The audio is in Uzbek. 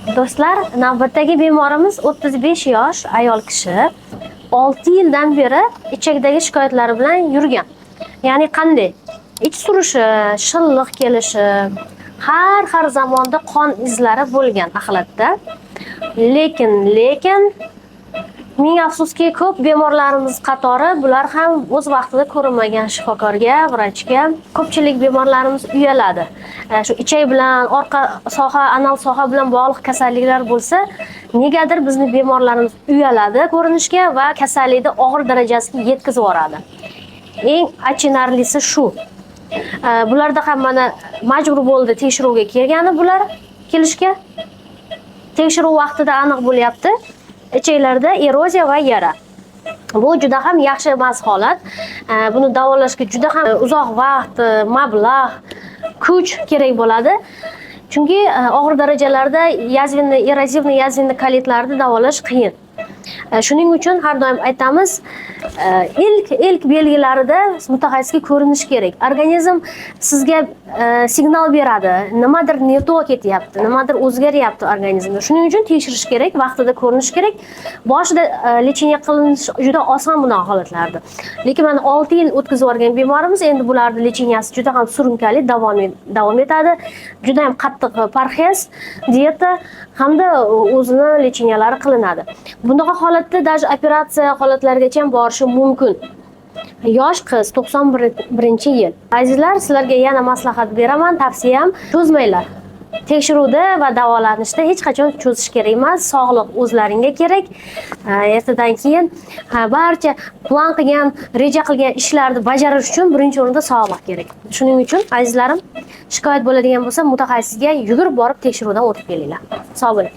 Do'stlar, navbatdagi bemorimiz 35 yosh ayol kishi. 6 yildan beri ichakdagi shikoyatlari bilan yurgan. Ya'ni qanday? Ich surishi, shilliq kelishi, har zamonda qon izlari bo'lgan axlatda. Lekin ming afsuski ko'p bemorlarimiz qatori bular ham o'z vaqtida ko'rinmagan shifokorga, vrachga. Ko'pchilik bemorlarimiz uyaladi. Shu ichak bilan, orqa soha, anal soha bilan bog'liq kasalliklar bo'lsa, negadir bizni bemorlarimiz uyaladi ko'rinishga va kasallikni og'ir darajasiga yetkazib yuboradi. Eng achinarlisi shu. Bularda ham mana majbur bo'ldi tekshiruvga kelgani bular kelishga. Tekshiruv vaqtida aniq bo'lyapti. Ichaklarda eroziya va yara. Bu juda ham yaxshi emas holat. Buni davolashga juda ham uzoq vaqt, mablag', kuch kerak bo'ladi. Chunki og'ir darajalarda erozivniy yazvinni kolitlarni davolash qiyin. Shuning uchun har doim aytamiz, ilk belgilarida mutaxassisga ko'rinish kerak. Organizm sizga signal beradi, nimadir ne to ketyapti, nimadir o'zgaryapti organizmda. Shuning uchun tekshirish kerak, vaqtida ko'rinish kerak. Boshida lecheniya qilinish juda oson bunaqa holatlarda. Lekin mana 6 yil o'tkazib o'rgan bemorimiz endi bularning lecheniyasi juda ham surunkali davom etadi. Juda ham qattiq parhez, dieta hamda o'zini lecheniyalari qilinadi. Bunaqa holatda даже operatsiya holatlarigacha ham borishi mumkin. Yosh qiz 91-yil. Azizlar, sizlarga yana maslahat beraman, tavsiyam cho'zmanglar. Tekshiruvda va davolanishda hech qachon cho'zish kerak emas. Sog'liq o'zlaringga kerak. Ertadan keyin barcha plan qilgan, reja qilgan ishlarni bajarish uchun birinchi o'rinda sog'liq kerak. Shuning uchun azizlarim, shikoyat bo'ladigan bo'lsa, mutaxassisga yugurib borib tekshiruvdan o'tib kelinglar. Sog' bo'ling.